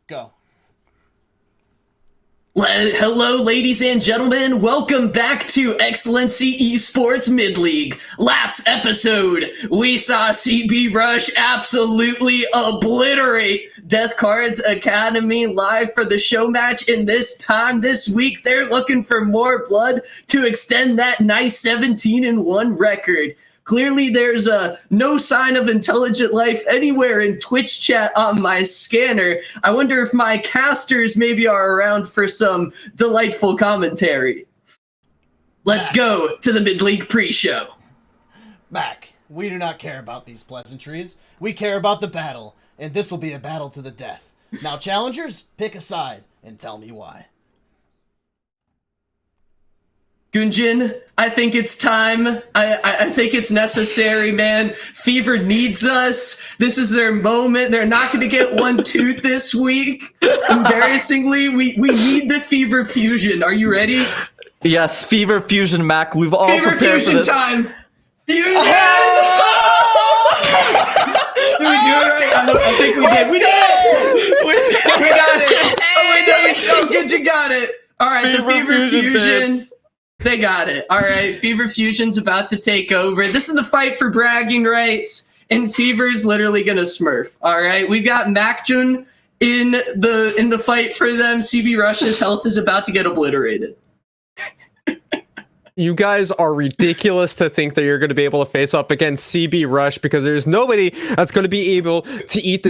Go. Hello, ladies and gentlemen. Welcome back to Excellency Esports Mid-League. Last episode, we saw CB Rush absolutely obliterate Death Cards Academy live for the show match. And this week, they're looking for more blood to extend that nice 17-1 record. Clearly, there's no sign of intelligent life anywhere in Twitch chat on my scanner. I wonder if my casters maybe are around for some delightful commentary. Let's go to the Mid-League pre-show. Mac, we do not care about these pleasantries. We care about the battle, and this will be a battle to the death. Now, challengers, pick a side and tell me why. Gunjin, I think it's time. I think it's necessary, man. Fever needs us. This is their moment. They're not going to get one tooth this week. Embarrassingly, we need the Fever Fusion. Are you ready? Yes, Fever Fusion, Mac. We've all Fever prepared Fusion for this. time. Fusion! Did we do it right? I think we did. We did it! We got it. Oh, wait, no, Gunjin got it. All right, the Fever Fusion. They got it. All right, Fever Fusion's about to take over. This is the fight for bragging rights, and Fever's literally gonna smurf. All right, we got Macjun in the fight for them. CB Rush's health is about to get obliterated. You guys are ridiculous to think that you're going to be able to face up against CB Rush, because there's nobody that's going to be able to beat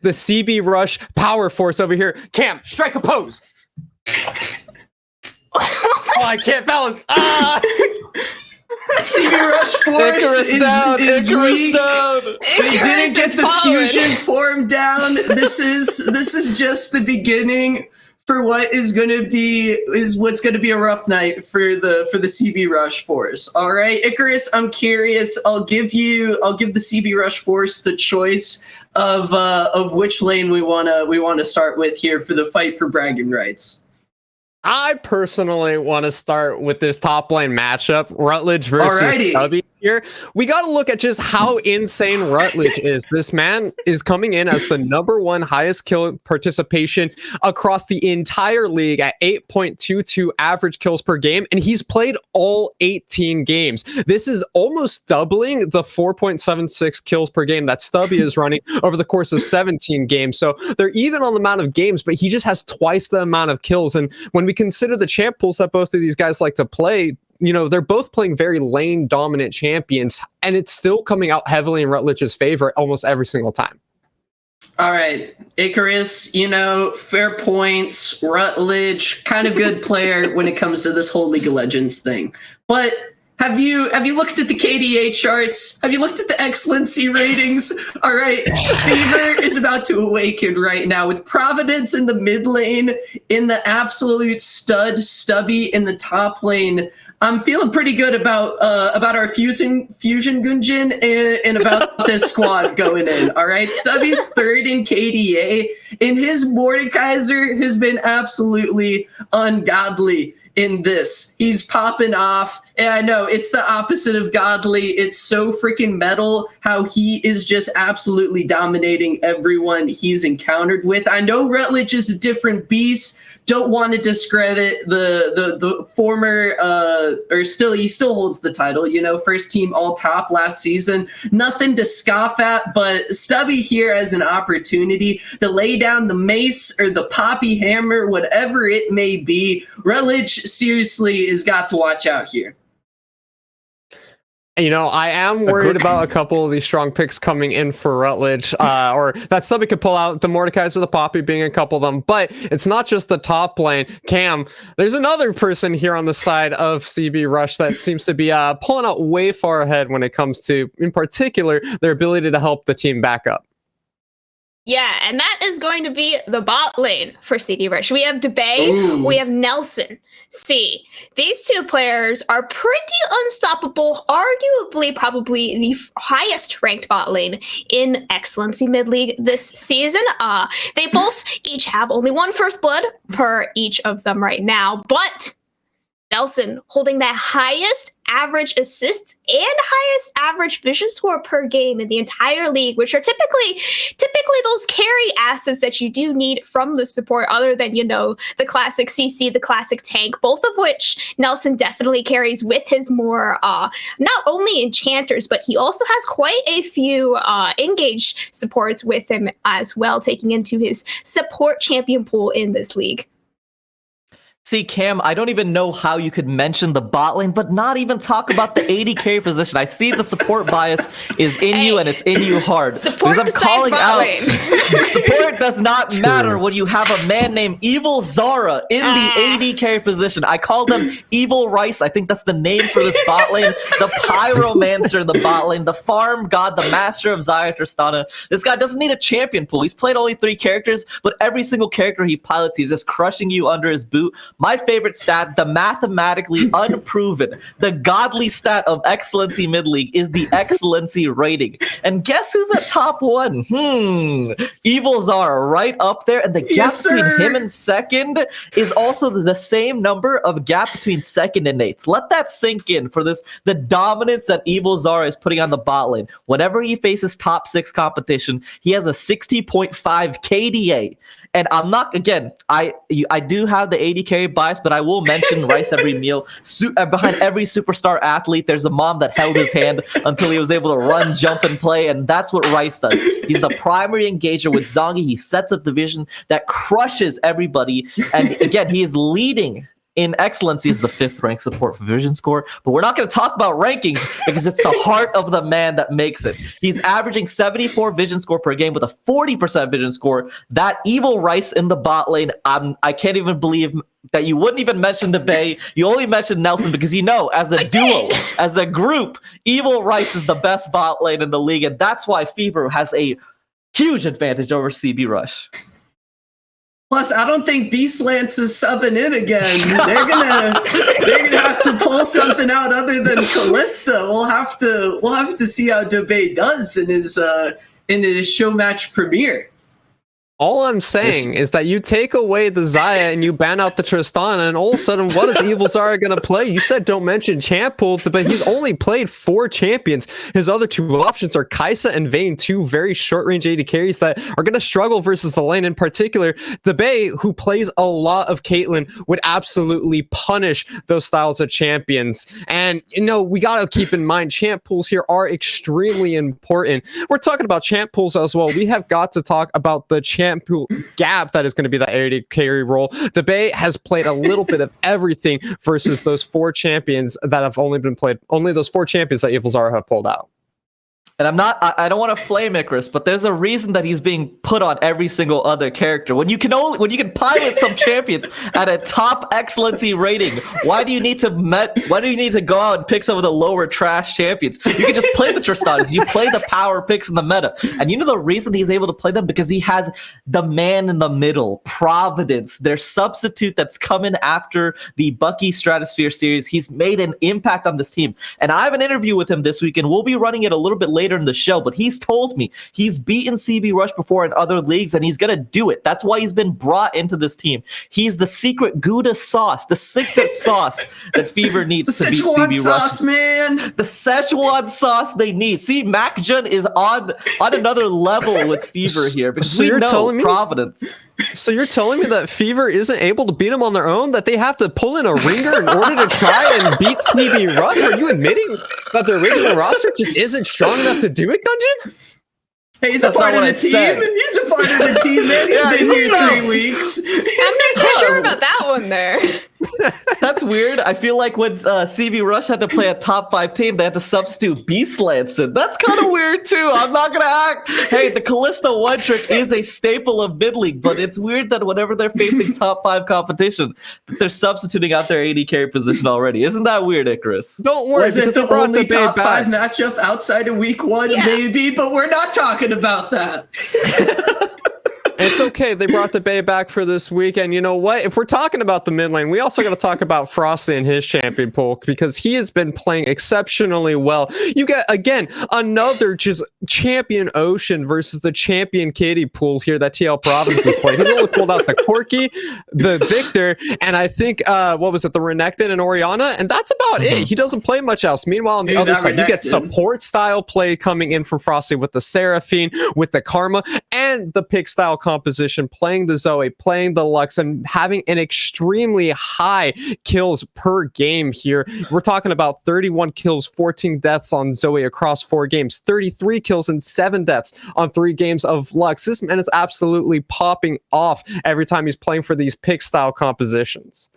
the CB Rush power force over here. Cam, strike a pose. Oh, I can't balance. CB Rush force is weak. They didn't get the fusion form down. This is just the beginning for what's going to be a rough night for the CB Rush force. All right, Icarus, I'm curious. I'll give the CB Rush force the choice of which lane we wanna start with here for the fight for bragging rights. I personally want to start with this top lane matchup, Rutledge versus Stubby here. We got to look at just how insane Rutledge is. This man is coming in as the #1 highest kill participation across the entire league at 8.22 average kills per game, and he's played all 18 games. This is almost doubling the 4.76 kills per game that Stubby is running over the course of 17 games. So they're even on the amount of games, but he just has twice the amount of kills. And when we consider the champ pools that both of these guys like to play, you know, they're both playing very lane dominant champions, and it's still coming out heavily in Rutledge's favor almost every single time. All right, Icarus, fair points. Rutledge, kind of good player when it comes to this whole League of Legends thing. But have you looked at the KDA charts? Have you looked at the excellency ratings? All right, Fever is about to awaken right now with Providence in the mid lane, in the absolute stud Stubby in the top lane. I'm feeling pretty good about our fusion Gunjin and about this squad going in. All right, Stubby's third in KDA, and his Mordekaiser has been absolutely ungodly in this. He's popping off, and I know it's the opposite of godly. It's so freaking metal how he is just absolutely dominating everyone he's encountered with. I know Rutledge is a different beast. Don't want to discredit the former he still holds the title, first team all top last season. Nothing to scoff at, but Stubby here has an opportunity to lay down the mace or the poppy hammer, whatever it may be. Rutledge seriously has got to watch out here. I am worried about a couple of these strong picks coming in for Rutledge, or that Stubby could pull out, the Mordekaiser, the Poppy being a couple of them. But it's not just the top lane. Cam, there's another person here on the side of CB Rush that seems to be pulling out way far ahead when it comes to, in particular, their ability to help the team back up. Yeah, and that is going to be the bot lane for CB Rush. We have DeBay, we have Nelson. C. These two players are pretty unstoppable, arguably probably the highest ranked bot lane in Excellency Mid-League this season. They both each have only one first blood per each of them right now, but Nelson holding that highest average assists and highest average vision score per game in the entire league, which are typically those carry assets that you do need from the support, other than, you know, the classic CC, the classic tank, both of which Nelson definitely carries with his more not only enchanters, but he also has quite a few engaged supports with him as well, taking into his support champion pool in this league. See, Cam, I don't even know how you could mention the bot lane, but not even talk about the AD carry position. I see the support bias is in you, and it's in you hard. Support because I'm calling bot out. lane. Support does not matter when you have a man named Evil Zara in the AD carry position. I call them Evil Rice. I think that's the name for this bot lane. The Pyromancer in the bot lane, the farm god, the master of Xayah Tristana. This guy doesn't need a champion pool. He's played only 3 characters, but every single character he pilots, he's just crushing you under his boot. My favorite stat, the mathematically unproven, the godly stat of Excellency Mid League is the Excellency rating. And guess who's at top 1? Evil Zara right up there. And the gap between him and second is also the same number of gap between second and 8th. Let that sink in for this, the dominance that Evil Zara is putting on the bot lane. Whenever he faces top 6 competition, he has a 60.5 KDA. And I'm not, again, I do have the AD carry bias, but I will mention Rice every meal. Behind every superstar athlete, there's a mom that held his hand until he was able to run, jump, and play, and that's what Rice does. He's the primary engager with Zongi. He sets up the vision that crushes everybody, and again, he is leading in Excellency as the 5th ranked support for vision score, but we're not going to talk about rankings because it's the heart of the man that makes it. He's averaging 74 vision score per game with a 40% vision score. That Evil Rice in the bot lane, I can't even believe that you wouldn't even mention the Bay. You only mentioned Nelson because you know, as a duo, as a group, Evil Rice is the best bot lane in the league, and that's why Fever has a huge advantage over CB Rush. Plus, I don't think Beast Lance is subbing in again. They're gonna have to pull something out other than Callista. We'll have to see how Debay does in his show match premiere. All I'm saying is that you take away the Xayah and you ban out the Tristana, and all of a sudden, what is Evil Zara going to play? You said don't mention champ pool, but he's only played 4 champions. His other 2 options are Kaisa and Vayne, 2 very short-range AD carries that are going to struggle versus the lane. In particular, Debay, who plays a lot of Caitlyn, would absolutely punish those styles of champions. And, you know, we got to keep in mind, champ pools here are extremely important. We're talking about champ pools as well. We have got to talk about the champ pool gap that is going to be the AD carry role. Debay has played a little bit of everything versus those 4 champions that have only been played, only those 4 champions that Evil Zara have pulled out. And I don't want to flame Icarus, but there's a reason that he's being put on every single other character. When you can pilot some champions at a top excellency rating, why do you need to go out and pick some of the lower trash champions? You can just play the Tristanas. You play the power picks in the meta. And you know the reason he's able to play them? Because he has the man in the middle, Providence, their substitute that's coming after the Bucky Stratosphere series. He's made an impact on this team. And I have an interview with him this week, and we'll be running it a little bit later in the show, but he's told me he's beaten CB Rush before in other leagues, and he's gonna do it. That's why he's been brought into this team. He's the secret Gouda sauce, the secret sauce that Fever needs to beat CB Rush. Man. The Szechuan sauce they need. See, MacJun is on another level with Fever here because so we you're know telling me, Providence. So you're telling me that Fever isn't able to beat them on their own? That they have to pull in a ringer in order to try and beat CB Rush? Are you admitting that the original roster just isn't strong enough to do it, Gungeon? Hey, he's a part of the team. He's a part of the team, man. He's been here 3 weeks. I'm not so sure about that one there. That's weird. I feel like when CB Rush had to play a top 5 team, they had to substitute Beast Lanson. That's kind of weird too. I'm not gonna act. Hey, the Callisto one trick is a staple of mid league, but it's weird that whenever they're facing top 5 competition, that they're substituting out their AD carry position already. Isn't that weird, Icarus? Don't worry. Was it the only top 5 matchup outside of week 1? Yeah. Maybe, but we're not talking about that. It's okay. They brought the Bay back for this week. And you know what? If we're talking about the mid lane, we also got to talk about Frosty and his champion pool because he has been playing exceptionally well. You get, again, another just champion Ocean versus the champion Kitty pool here that TL Providence has played. He's only pulled out the Corki, the Victor, and I think, what was it, the Renekton and Orianna? And that's about it. He doesn't play much else. Meanwhile, on the other side, you get support style play coming in from Frosty with the Seraphine, with the Karma, and the pick style composition, playing the Zoe, playing the Lux, and having an extremely high kills per game here. We're talking about 31 kills, 14 deaths on Zoe across 4 games, 33 kills and 7 deaths on 3 games of Lux. This man is absolutely popping off every time he's playing for these pick style compositions.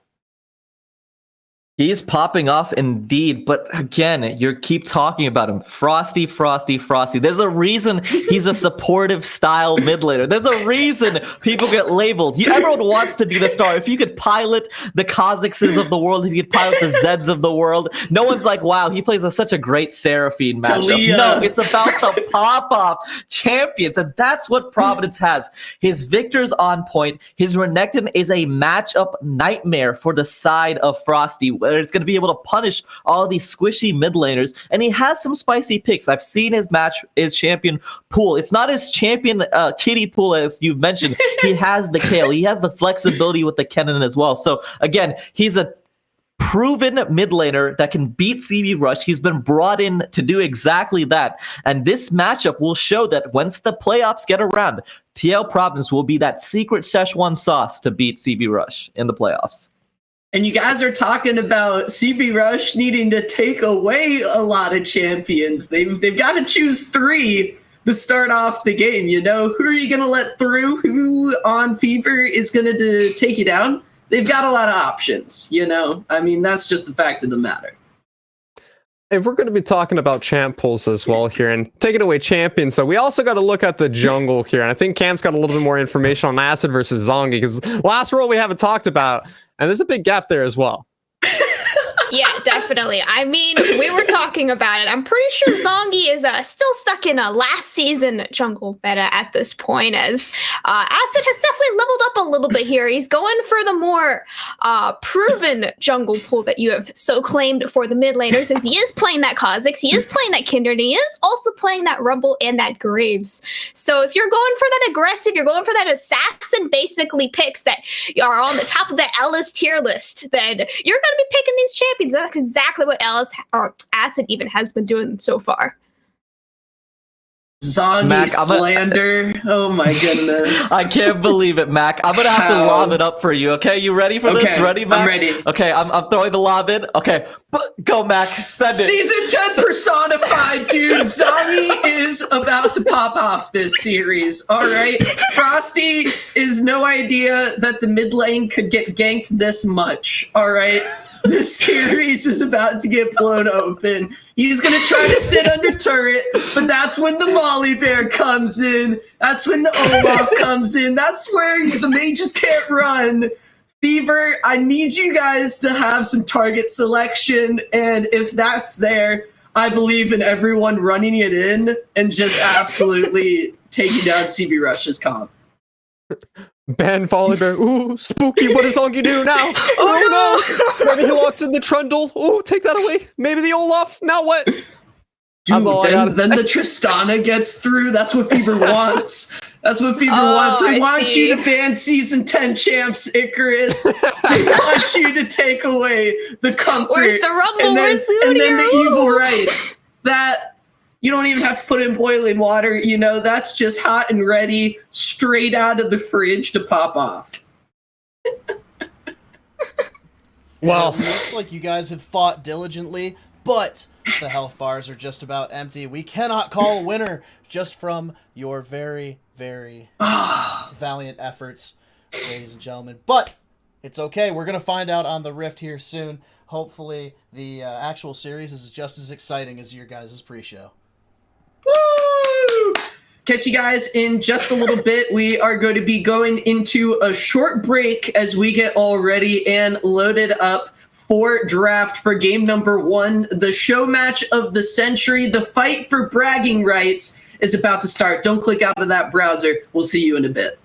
He's popping off indeed, but again, you keep talking about him. Frosty, Frosty, Frosty. There's a reason he's a supportive style mid laner. There's a reason people get labeled. Everyone wants to be the star. If you could pilot the Kha'Zixes of the world, if you could pilot the Zeds of the world, no one's like, wow, he plays such a great Seraphine matchup. Talia. No, it's about the pop-off champions, and that's what Providence has. His Victor's on point. His Renekton is a matchup nightmare for the side of Frosty, where it's going to be able to punish all these squishy mid laners. And he has some spicy picks. I've seen his champion pool. It's not his champion kitty pool, as you've mentioned. He has the Kale. He has the flexibility with the Kennen as well. So again, he's a proven mid laner that can beat CB Rush. He's been brought in to do exactly that. And this matchup will show that once the playoffs get around, TL Providence will be that secret Szechuan sauce to beat CB Rush in the playoffs. And you guys are talking about CB Rush needing to take away a lot of champions. They've got to choose 3 to start off the game. You know, who are you going to let through? Who on Fever is going to take you down? They've got a lot of options, you know? I mean, that's just the fact of the matter. If we're going to be talking about champ pools as well here and taking away champions, so we also got to look at the jungle here. And I think Cam's got a little bit more information on Acid versus Zongi because last role we haven't talked about, and there's a big gap there as well. Yeah, definitely. I mean, we were talking about it. I'm pretty sure Zongi is still stuck in a last season jungle meta at this point, as Acid has definitely leveled up a little bit here. He's going for the more proven jungle pool that you have so claimed for the mid laners, as he is playing that Kha'Zix, he is playing that Kindred, he is also playing that Rumble and that Graves. So if you're going for that aggressive, you're going for that assassin basically picks that are on the top of the Ellis tier list, then you're going to be picking these champions. That's exactly what Acid even has been doing so far. Zongi Mac, slander. Oh my goodness. I can't believe it, Mac. I'm going to have to lob it up for you, okay? You ready for this? Ready, Mac? I'm ready. Okay, I'm throwing the lob in. Okay, go, Mac. Send it. Season 10 personified, dude. Zongi is about to pop off this series, all right? Frosty is no idea that the mid lane could get ganked this much, all right? This series is about to get blown open. He's going to try to sit under turret, but that's when the Molly Bear comes in. That's when the Olaf comes in. That's where the mages can't run. Fever, I need you guys to have some target selection, and if that's there, I believe in everyone running it in and just absolutely taking down CB Rush's comp. Ben Volley Bear. Ooh, spooky. What does Zongi do now? Oh no! Maybe he walks in the Trundle. Ooh, take that away. Maybe the Olaf. Now what? Dude, then the Tristana gets through. That's what Fever wants. That's what Fever wants. They want you to ban Season 10 champs, Icarus. They want you to take away the comfort. Where's the Rumble? Where's the And then the evil rice. That... You don't even have to put in boiling water, you know, that's just hot and ready, straight out of the fridge to pop off. Well, it looks like you guys have fought diligently, but the health bars are just about empty. We cannot call a winner just from your very, very valiant efforts, ladies and gentlemen. But it's okay. We're going to find out on the Rift here soon. Hopefully, the actual series is just as exciting as your guys' pre-show. Woo! Catch you guys in just a little bit. We are going to be going into a short break as we get all ready and loaded up for draft for game number 1. The show match of the century, the fight for bragging rights, is about to start. Don't click out of that browser. We'll see you in a bit.